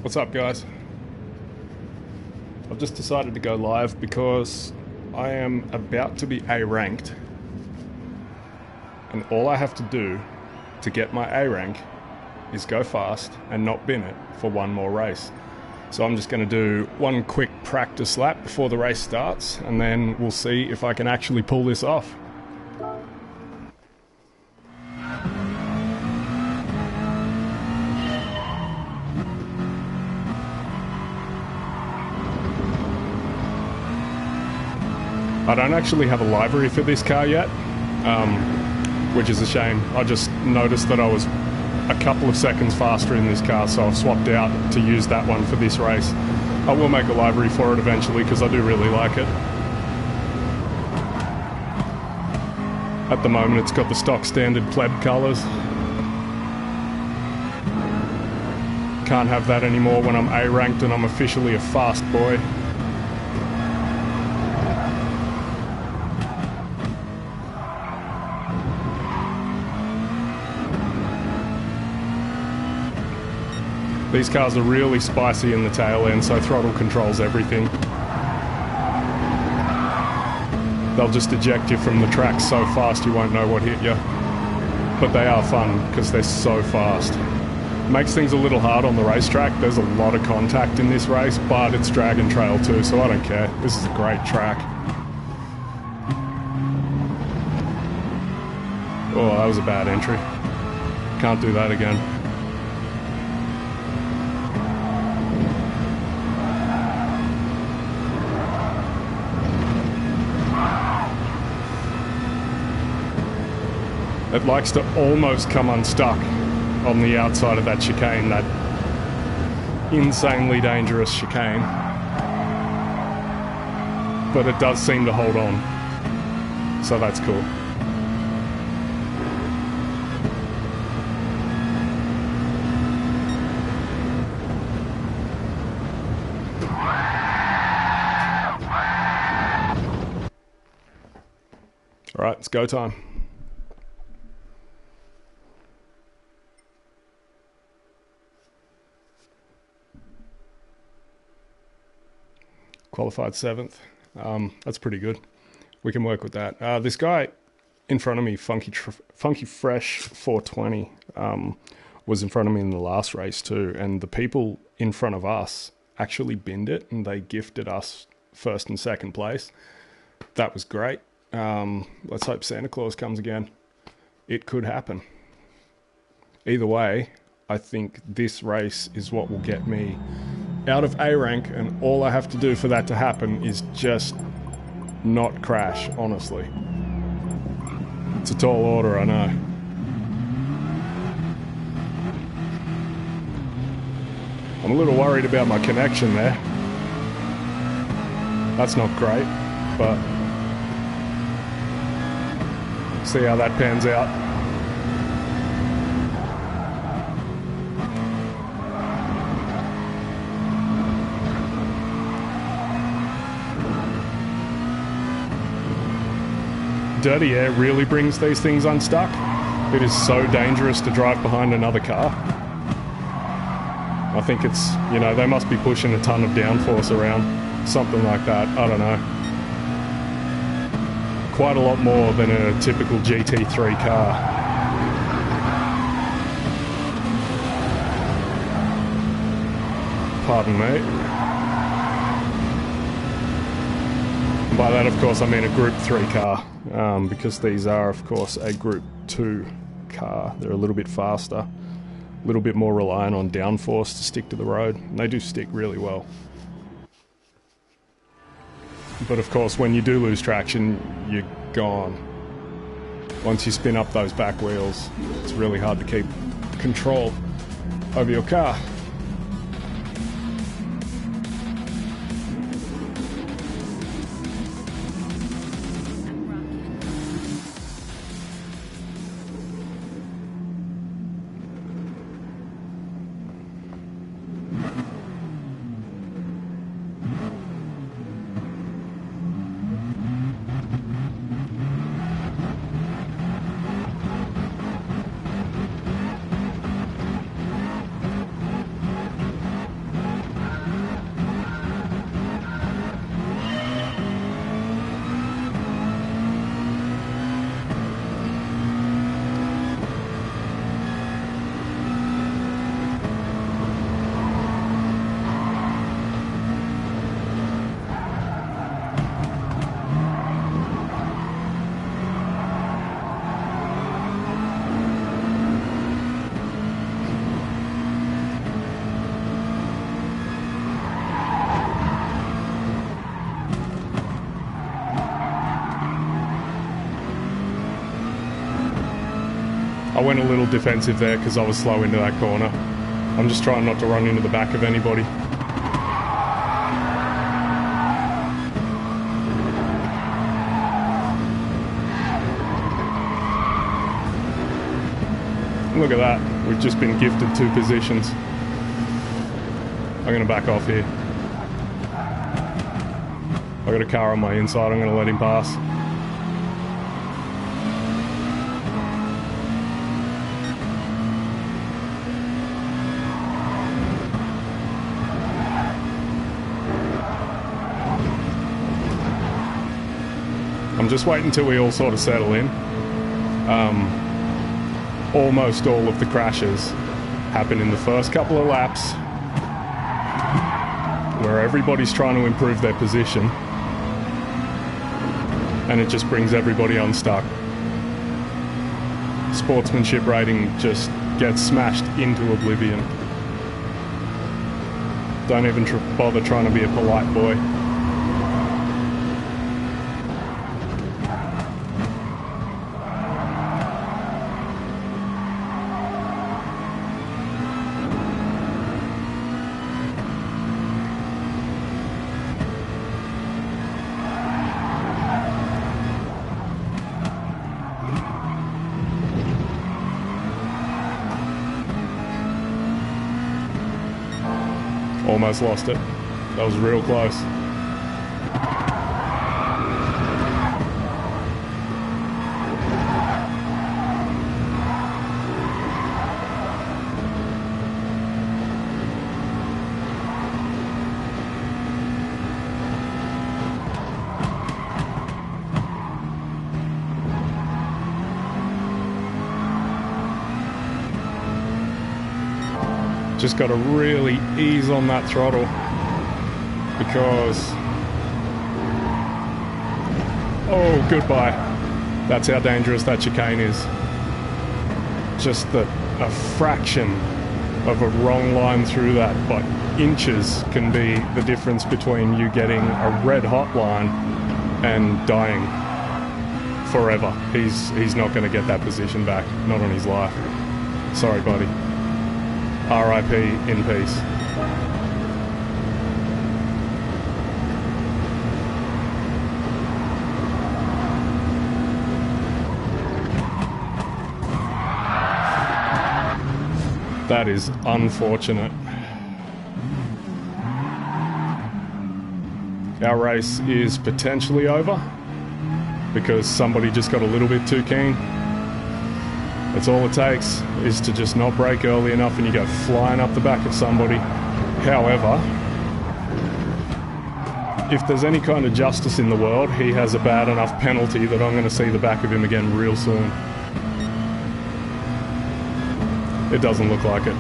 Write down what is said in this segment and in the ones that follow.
What's up, guys? I've just decided to go live because I am about to be A ranked, and all I have to do to get my A rank is go fast and not bin it for one more race. So I'm just going to do one quick practice lap before the race starts, and then we'll see if I can actually pull this off. I don't actually have a livery for this car yet, which is a shame. I just noticed that I was a couple of seconds faster in this car, so I've swapped out to use that one for this race. I will make a livery for it eventually because I do really like it. At the moment it's got the stock standard pleb colours. Can't have that anymore when I'm A ranked and I'm officially a fast boy. These cars are really spicy in the tail end, so throttle controls everything. They'll just eject you from the track so fast you won't know what hit you. But they are fun because they're so fast. Makes things a little hard on the racetrack. There's a lot of contact in this race, but it's drag and trail too, so I don't care. This is a great track. Oh, that was a bad entry. Can't do that again. It likes to almost come unstuck on the outside of that chicane, that insanely dangerous chicane. But it does seem to hold on, so that's cool. All right, it's go time. Qualified 7th. That's pretty good. We can work with that. This guy in front of me, Funky Fresh 420, was in front of me in the last race too. And the people in front of us actually binned it, and they gifted us first and second place. That was great. Let's hope Santa Claus comes again. It could happen. Either way, I think this race is what will get me out of A rank, and all I have to do for that to happen is just not crash, honestly. It's a tall order, I know. I'm a little worried about my connection there. That's not great, but see how that pans out. Dirty air really brings these things unstuck. It is so dangerous to drive behind another car. I think it's, you know, they must be pushing a ton of downforce around, something like that, I don't know. Quite a lot more than a typical GT3 car. Pardon me. By that, of course, I mean a Group 3 car, because these are, of course, a Group 2 car. They're a little bit faster, a little bit more reliant on downforce to stick to the road. And they do stick really well. But, of course, when you do lose traction, you're gone. Once you spin up those back wheels, it's really hard to keep control over your car. went a little defensive there because I was slow into that corner. I'm just trying not to run into the back of anybody. Look at that. We've just been gifted 2 positions. I'm going to back off here. I got a car on my inside. I'm going to let him pass. I'm just waiting until we all sort of settle in. Almost all of the crashes happen in the first couple of laps, where everybody's trying to improve their position, and it just brings everybody unstuck. Sportsmanship rating just gets smashed into oblivion. Don't even bother trying to be a polite boy. Almost lost it. That was real close. Just got to really ease on that throttle, because oh, goodbye. That's how dangerous that chicane is. Just a fraction of a wrong line through that, but inches can be the difference between you getting a red hot line and dying forever. He's not going to get that position back, not on his life. Sorry, buddy. RIP in peace. That is unfortunate. Our race is potentially over because somebody just got a little bit too keen. That's all it takes, is to just not brake early enough and you go flying up the back of somebody. However, if there's any kind of justice in the world, he has a bad enough penalty that I'm going to see the back of him again real soon. It doesn't look like it.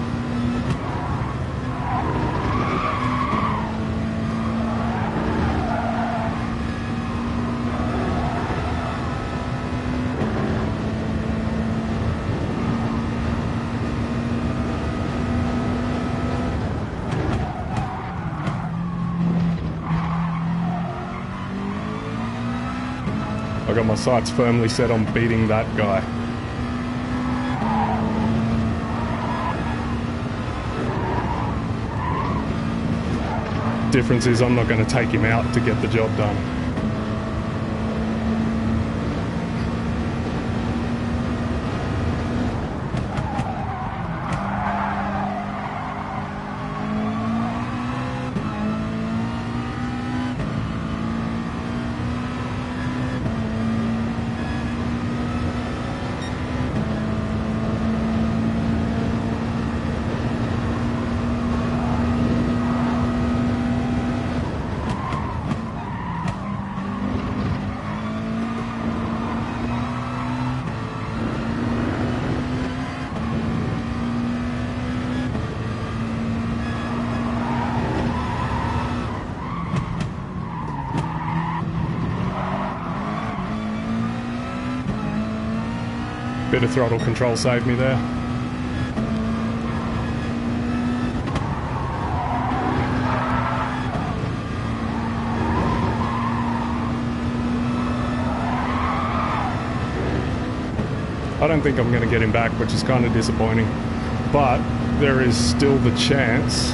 I got my sights firmly set on beating that guy. Difference is I'm not going to take him out to get the job done. Bit of throttle control saved me there. I I don't think I'm going to get him back, which is kind of disappointing. But there is still the chance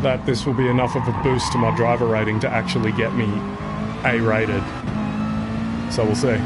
that this will be enough of a boost to my driver rating to actually get me A-rated. So we'll see.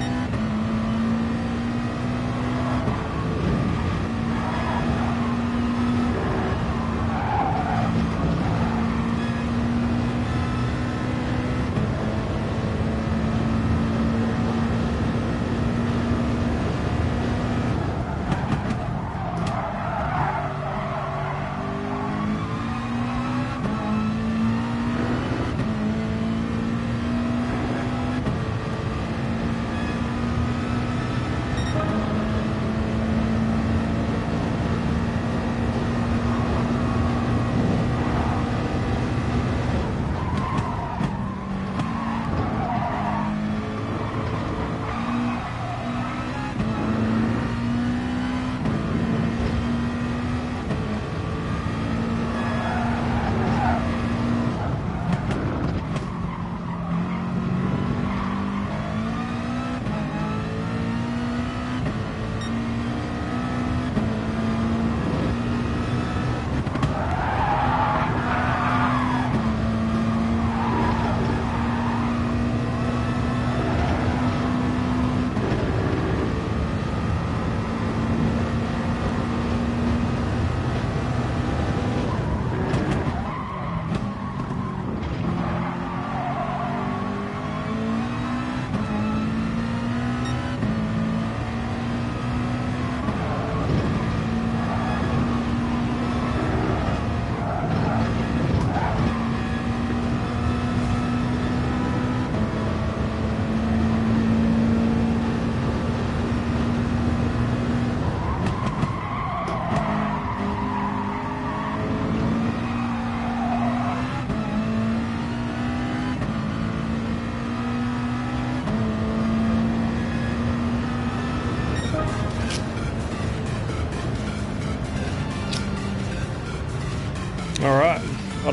All right. I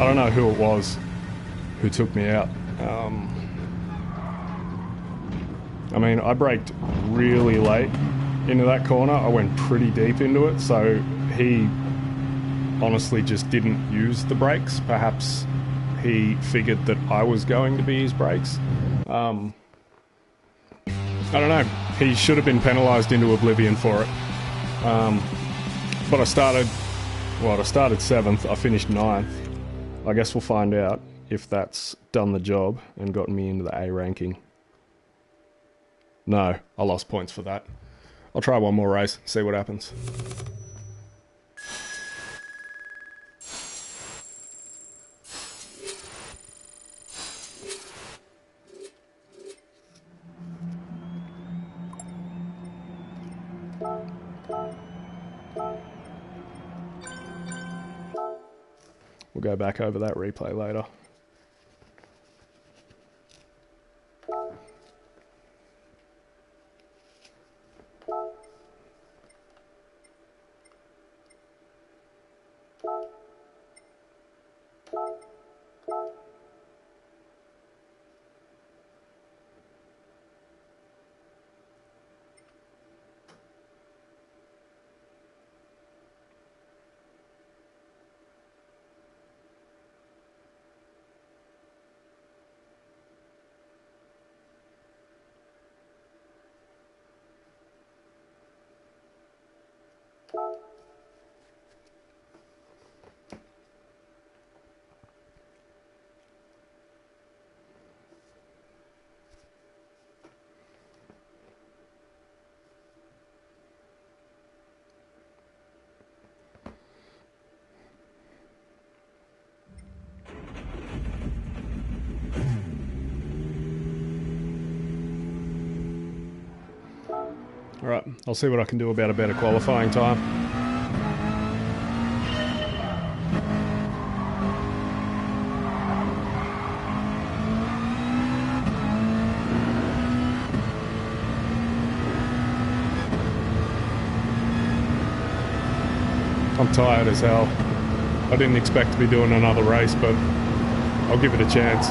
don't know who it was who took me out. I mean, I braked really late into that corner. I went pretty deep into it, so he honestly just didn't use the brakes. Perhaps he figured that I was going to be his brakes. I don't know. He should have been penalised into oblivion for it. But I started 7th. I finished 9th. I guess we'll find out if that's done the job and gotten me into the A ranking. No, I lost points for that. I'll try one more race, see what happens. We'll go back over that replay later. Alright, I'll see what I can do about a better qualifying time. I'm tired as hell. I didn't expect to be doing another race, but I'll give it a chance.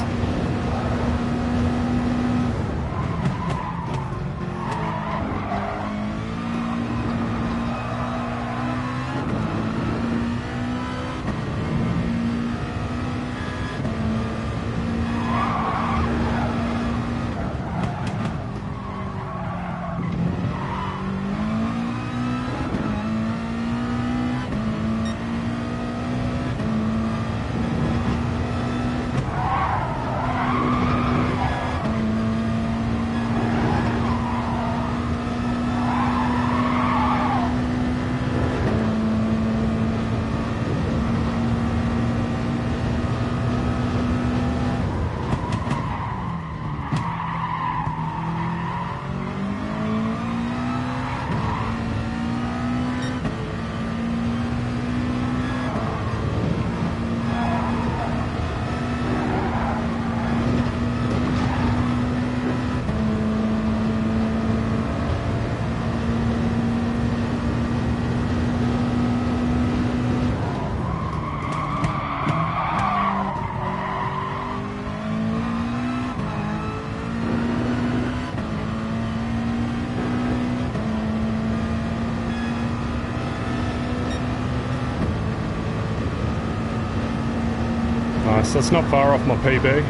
Nice. That's not far off my PB.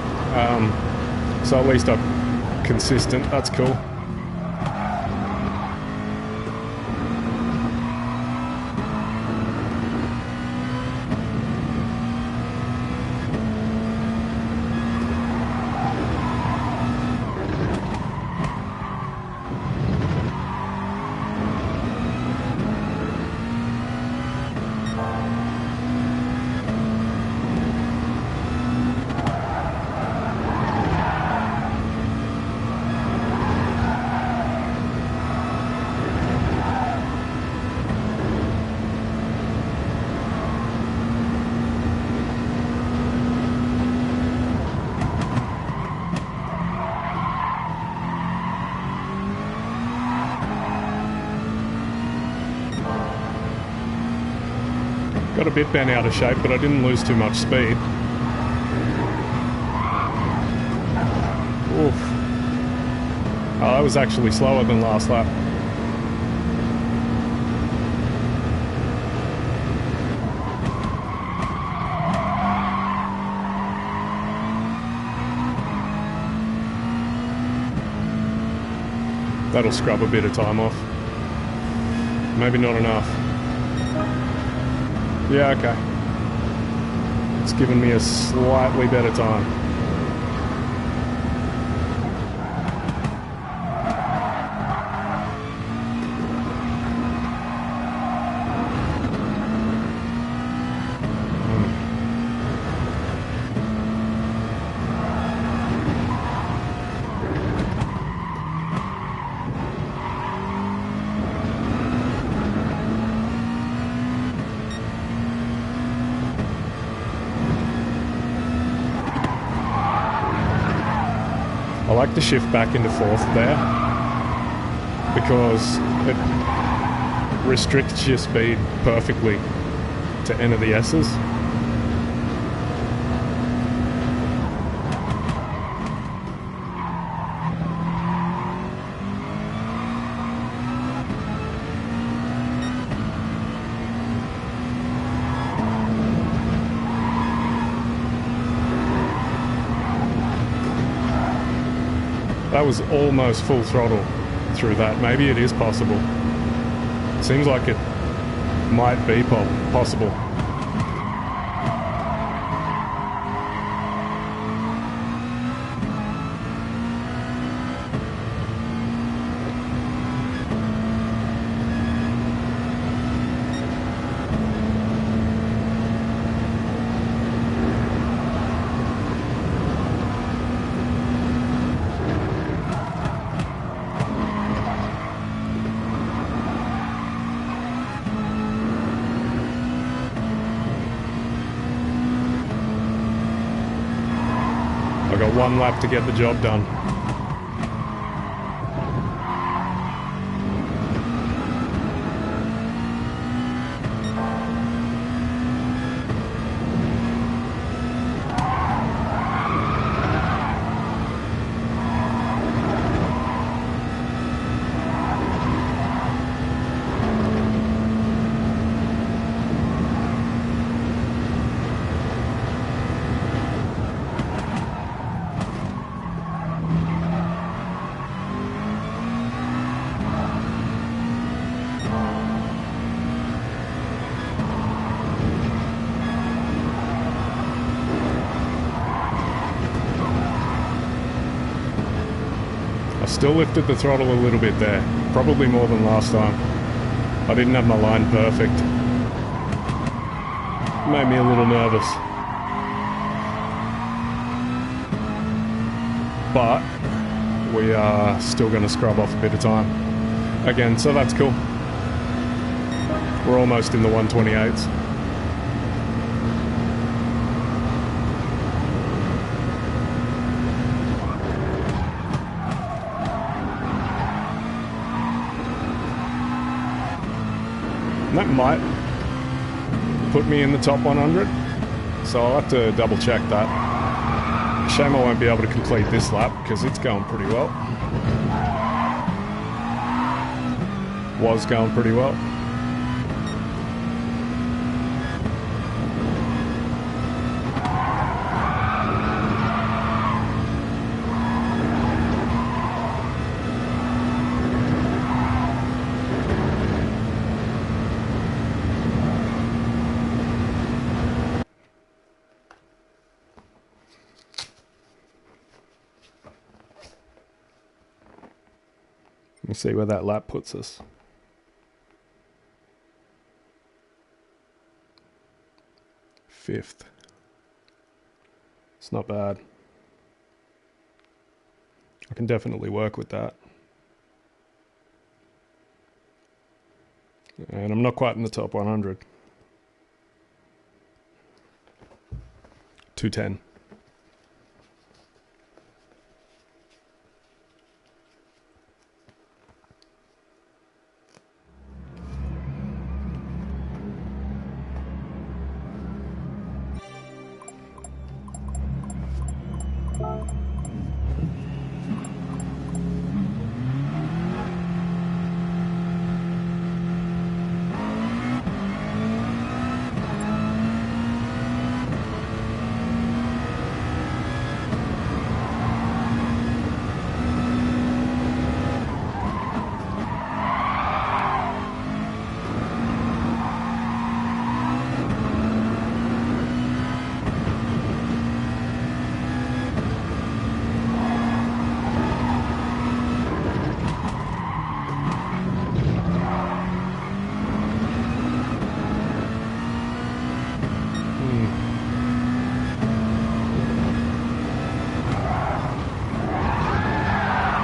So at least I'm consistent. That's cool. Got a bit bent out of shape, but I didn't lose too much speed. Oof. Oh, that was actually slower than last lap. That'll scrub a bit of time off. Maybe not enough. Yeah, okay. It's given me a slightly better time. I like to shift back into fourth there because it restricts your speed perfectly to enter the S's. That was almost full throttle through that. Maybe it is possible. Seems like it might be possible. I've got one lap to get the job done. Still lifted the throttle a little bit there, probably more than last time. I didn't have my line perfect. Made me a little nervous. But we are still going to scrub off a bit of time again, so that's cool. We're almost in the 128s. That might put me in the top 100, so I'll have to double check that. Shame I won't be able to complete this lap because it's going pretty well. Was going pretty well. Let's see where that lap puts us. Fifth. It's not bad. I can definitely work with that. And I'm not quite in the top 100. 210.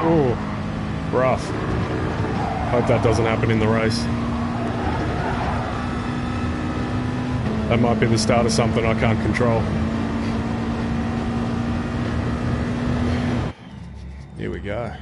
Oh, rough. Hope that doesn't happen in the race. That might be the start of something I can't control. Here we go.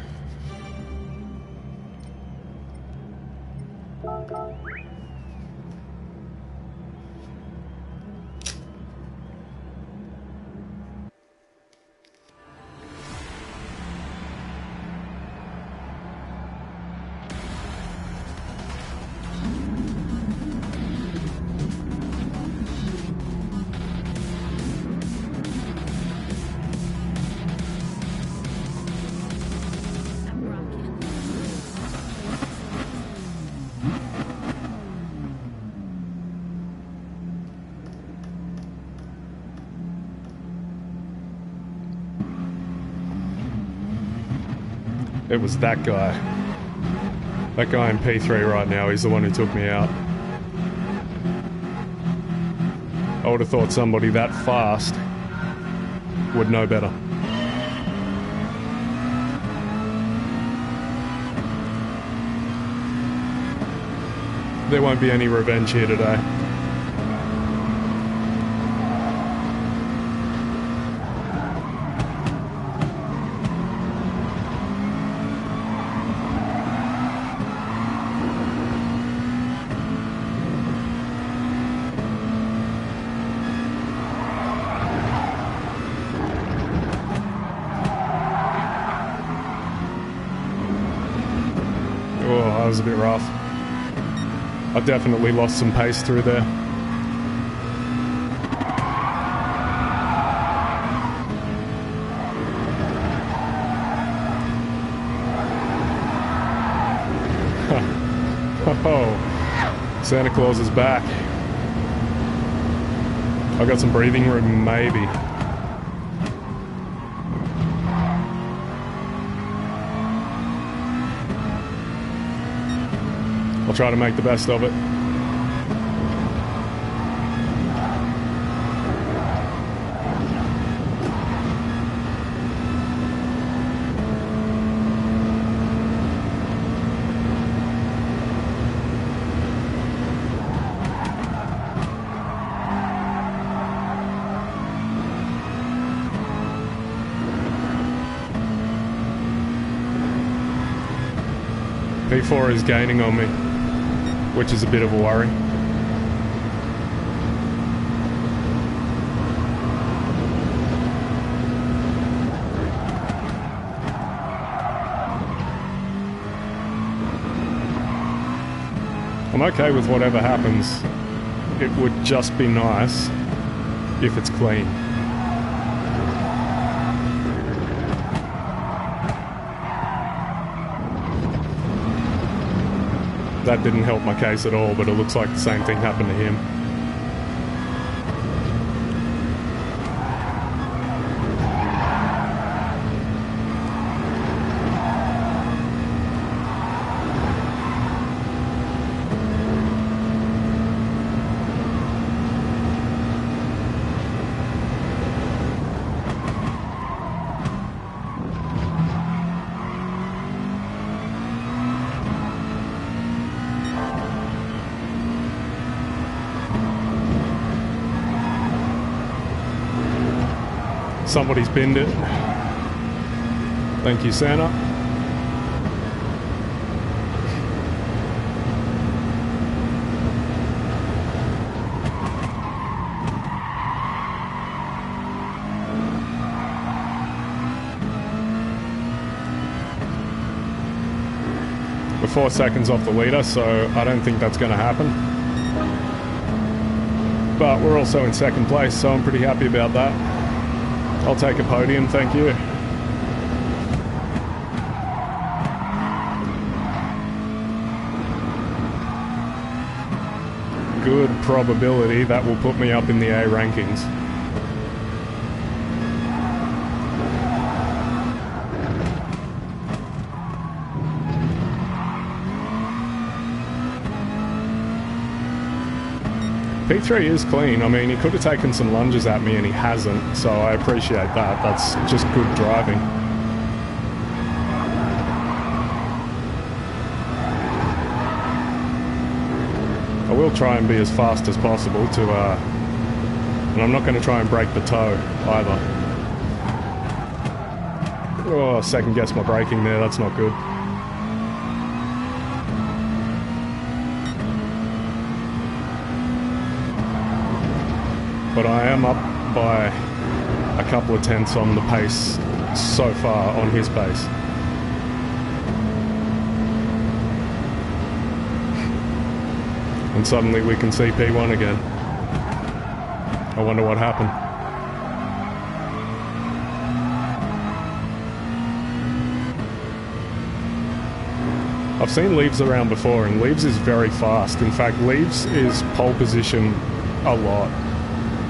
It was that guy. That guy in P3 right now, he's the one who took me out. I would have thought somebody that fast would know better. There won't be any revenge here today. Oh, that was a bit rough. I definitely lost some pace through there. Oh, Santa Claus is back. I got some breathing room, maybe. I'll try to make the best of it. P4 is gaining on me, which is a bit of a worry. I'm okay with whatever happens. It would just be nice if it's clean. That didn't help my case at all, but it looks like the same thing happened to him. Somebody's binned it. Thank you, Santa. We're 4 seconds off the leader, so I don't think that's going to happen. But we're also in second place, so I'm pretty happy about that. I'll take a podium, thank you. Good probability that will put me up in the A rankings. P3 is clean. I mean, he could have taken some lunges at me and he hasn't, so I appreciate that. That's just good driving. I will try and be as fast as possible to, and I'm not going to try and break the toe either. Oh, second guess my braking there, that's not good. But I am up by a couple of tenths on the pace so far on his pace. And suddenly we can see P1 again. I wonder what happened. I've seen Leaves around before, and Leaves is very fast. In fact, Leaves is pole position a lot.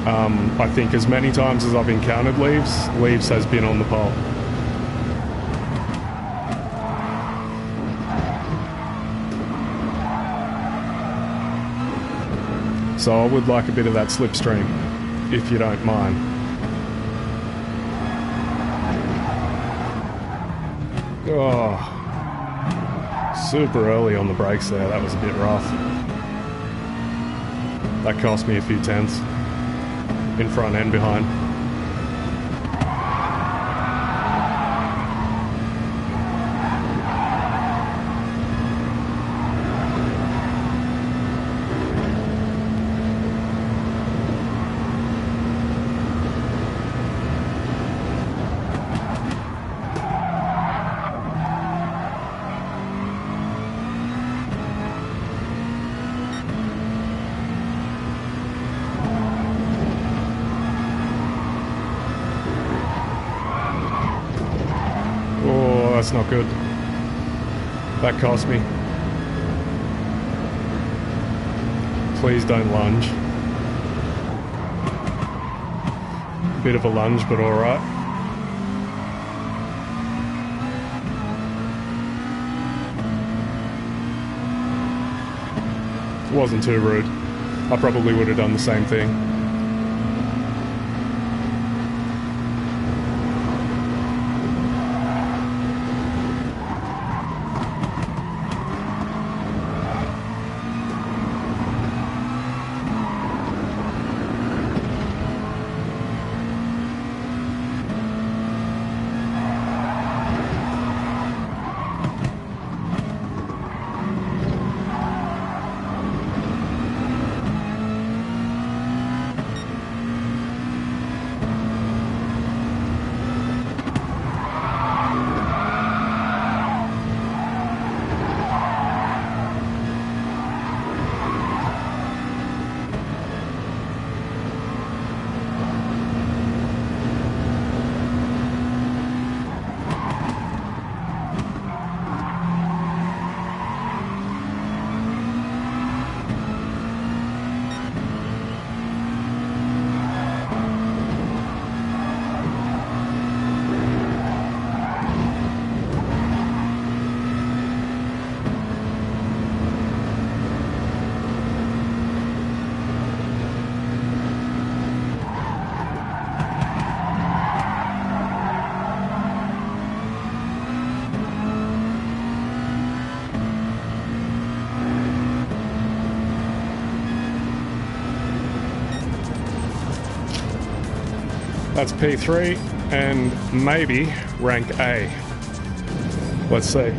I think as many times as I've encountered Leaves has been on the pole. So I would like a bit of that slipstream, if you don't mind. Oh, super early on the brakes there, that was a bit rough. That cost me a few tenths. In front and behind. That's not good. That cost me. Please don't lunge. Bit of a lunge, but alright. It wasn't too rude. I probably would have done the same thing. That's P3. and maybe rank A. Let's see.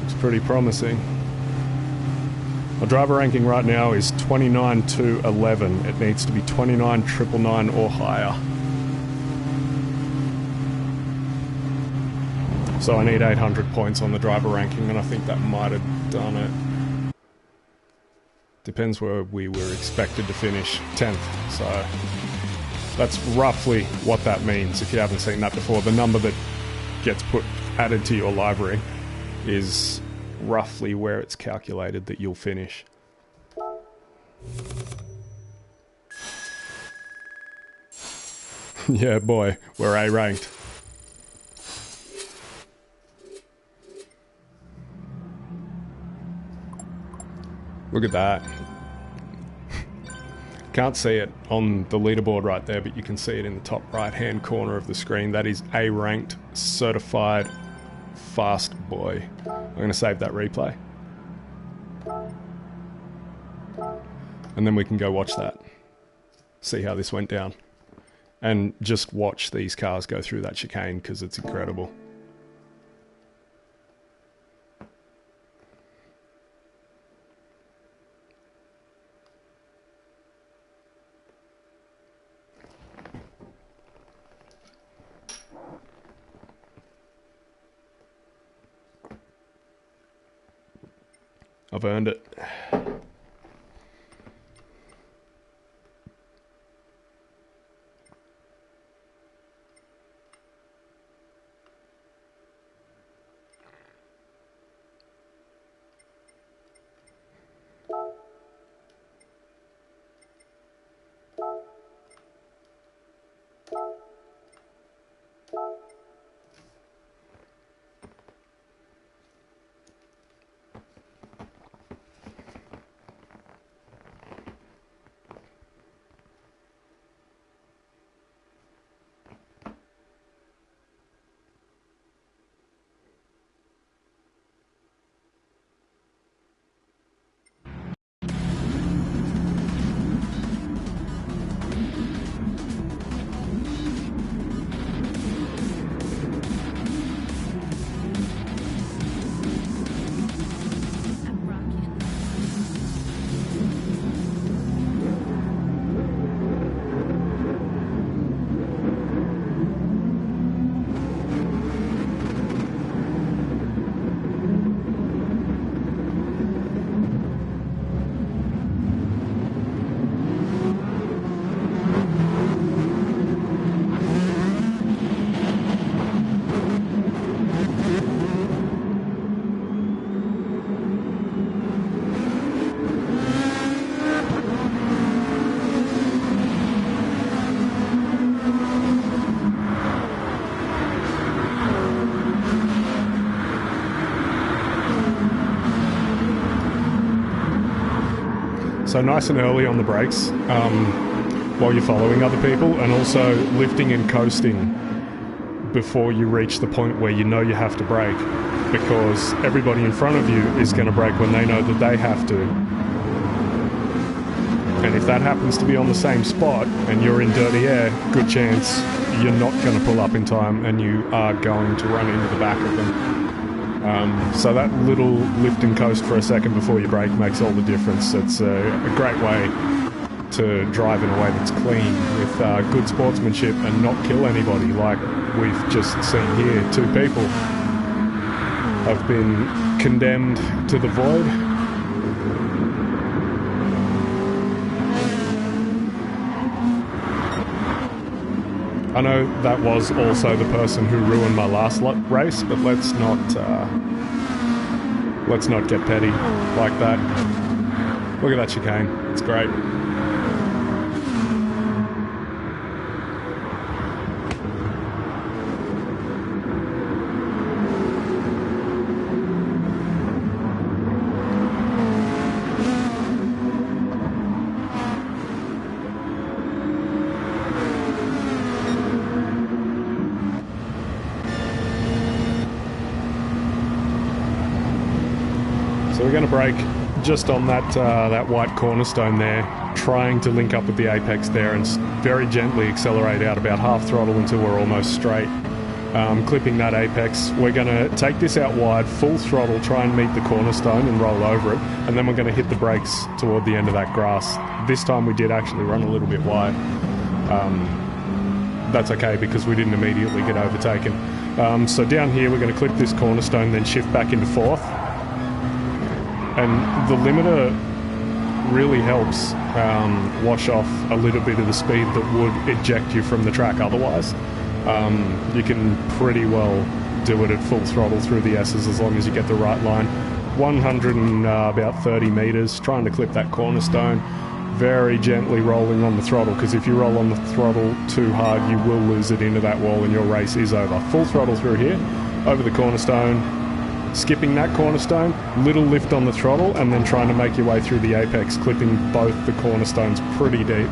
Looks pretty promising. My driver ranking right now is 29 to 11. It needs to be 29, 999 or higher. So I need 800 points on the driver ranking, and I think that might have done it. Depends where we were expected to finish, 10th. So that's roughly what that means. If you haven't seen that before, the number that gets added to your library is roughly where it's calculated that you'll finish. Yeah, boy, we're A ranked. Look at that. Can't see it on the leaderboard right there, but you can see it in the top right hand corner of the screen. That is A ranked, certified, fast boy. I'm going to save that replay. And then we can go watch that. See how this went down. And just watch these cars go through that chicane, because it's incredible. I've earned it. So nice and early on the brakes while you're following other people, and also lifting and coasting before you reach the point where you know you have to brake, because everybody in front of you is going to brake when they know that they have to. And if that happens to be on the same spot and you're in dirty air, good chance you're not going to pull up in time and you are going to run into the back of them. So that little lift and coast for a second before you brake makes all the difference. It's a great way to drive in a way that's clean with good sportsmanship and not kill anybody, like we've just seen here. 2 people have been condemned to the void. I know that was also the person who ruined my last race, but let's not get petty like that. Look at that chicane. It's great. brake just on that white cornerstone there, trying to link up with the apex there and very gently accelerate out about half throttle until we're almost straight. Clipping that apex. We're going to take this out wide, full throttle, try and meet the cornerstone and roll over it, and then we're going to hit the brakes toward the end of that grass. This time we did actually run a little bit wide. That's okay because we didn't immediately get overtaken. So down here we're going to clip this cornerstone, then shift back into fourth. And the limiter really helps wash off a little bit of the speed that would eject you from the track otherwise. You can pretty well do it at full throttle through the S's as long as you get the right line. 130 meters, trying to clip that cornerstone, very gently rolling on the throttle, because if you roll on the throttle too hard you will lose it into that wall and your race is over. Full throttle through here, over the cornerstone, skipping that cornerstone, little lift on the throttle, and then trying to make your way through the apex, clipping both the cornerstones pretty deep.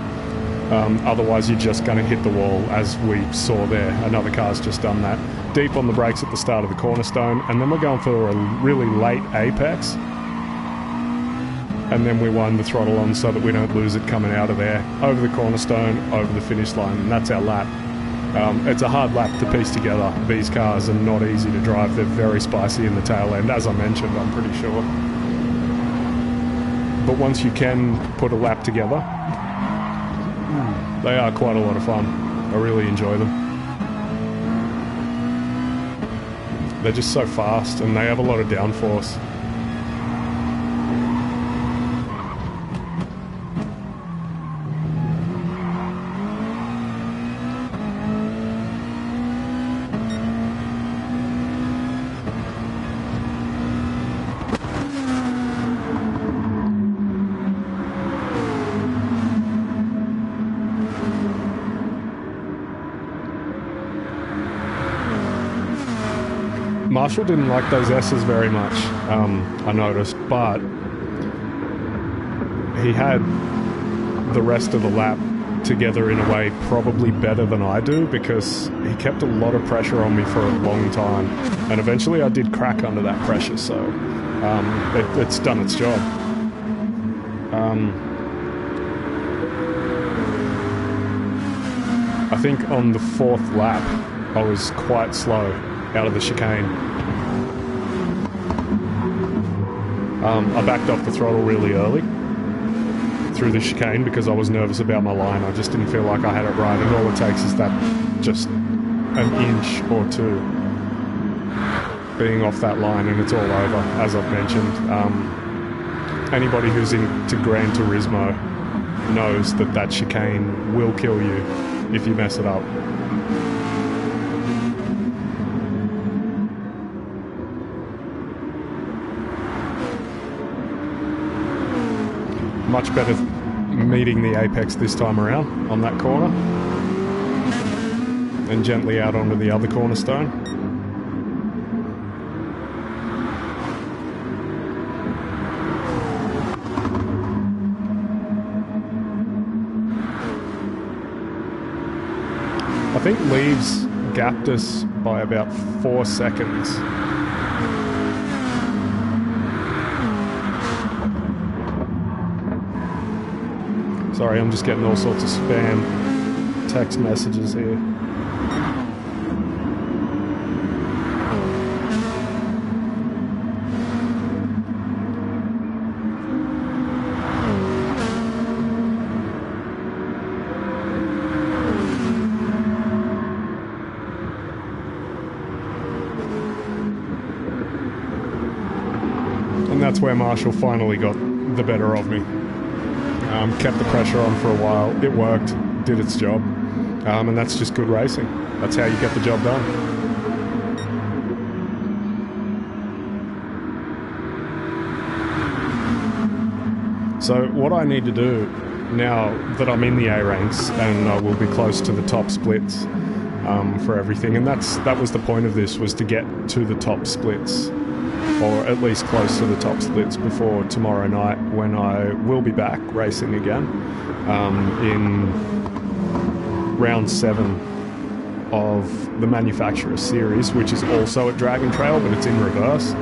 Otherwise you're just going to hit the wall, as we saw there. Another car's just done that. Deep on the brakes at the start of the cornerstone, and then we're going for a really late apex, and then we wind the throttle on so that we don't lose it coming out of there. Over the cornerstone, over the finish line, and that's our lap. It's a hard lap to piece together. These cars are not easy to drive. They're very spicy in the tail end, as I mentioned, I'm pretty sure. But once you can put a lap together, they are quite a lot of fun. I really enjoy them. They're just so fast and they have a lot of downforce. Marshall didn't like those S's very much, I noticed, but he had the rest of the lap together in a way probably better than I do, because he kept a lot of pressure on me for a long time, and eventually I did crack under that pressure, so it's done its job. I think on the fourth lap I was quite slow out of the chicane. I backed off the throttle really early through the chicane because I was nervous about my line. I just didn't feel like I had it right, and all it takes is that just an inch or two being off that line and it's all over, as I've mentioned. Anybody who's into Gran Turismo knows that that chicane will kill you if you mess it up. Much better meeting the apex this time around on that corner, and gently out onto the other cornerstone. I think Leaves gapped us by about 4 seconds. Sorry, I'm just getting all sorts of spam text messages here. And that's where Marshall finally got the better of me. Kept the pressure on for a while. It worked, did its job, and that's just good racing. That's how you get the job done. So what I need to do now that I'm in the A ranks and I will be close to the top splits for everything, and that was the point of this, was to get to the top splits, or at least close to the top splits before tomorrow night, when I will be back racing again in round 7 of the Manufacturer Series, which is also at Dragon Trail, but it's in reverse.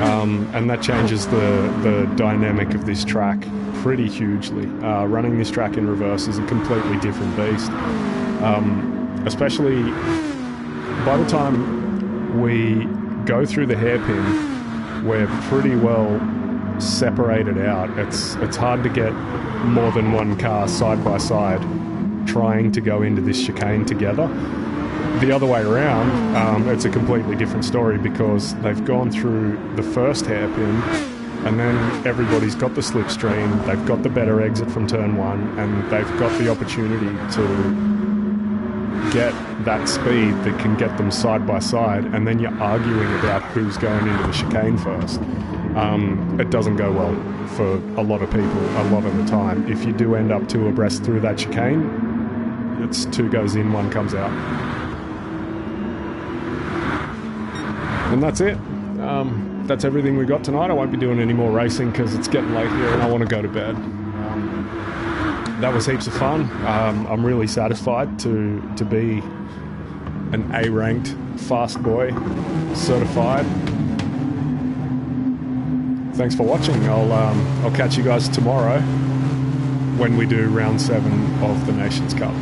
and that changes the dynamic of this track pretty hugely. Running this track in reverse is a completely different beast, especially by the time we go through the hairpin. We're pretty well separated out. It's hard to get more than one car side by side trying to go into this chicane together. The other way around, it's a completely different story, because they've gone through the first hairpin and then everybody's got the slipstream, they've got the better exit from turn one, and they've got the opportunity to get that speed that can get them side by side, and then you're arguing about who's going into the chicane first. It doesn't go well for a lot of people a lot of the time. If you do end up two abreast through that chicane, it's two goes in, one comes out. And that's it. That's everything we got tonight. I won't be doing any more racing because it's getting late here and I want to go to bed. That was heaps of fun. I'm really satisfied to be an A-ranked fast boy, certified. Thanks for watching. I'll catch you guys tomorrow when we do round 7 of the Nations Cup.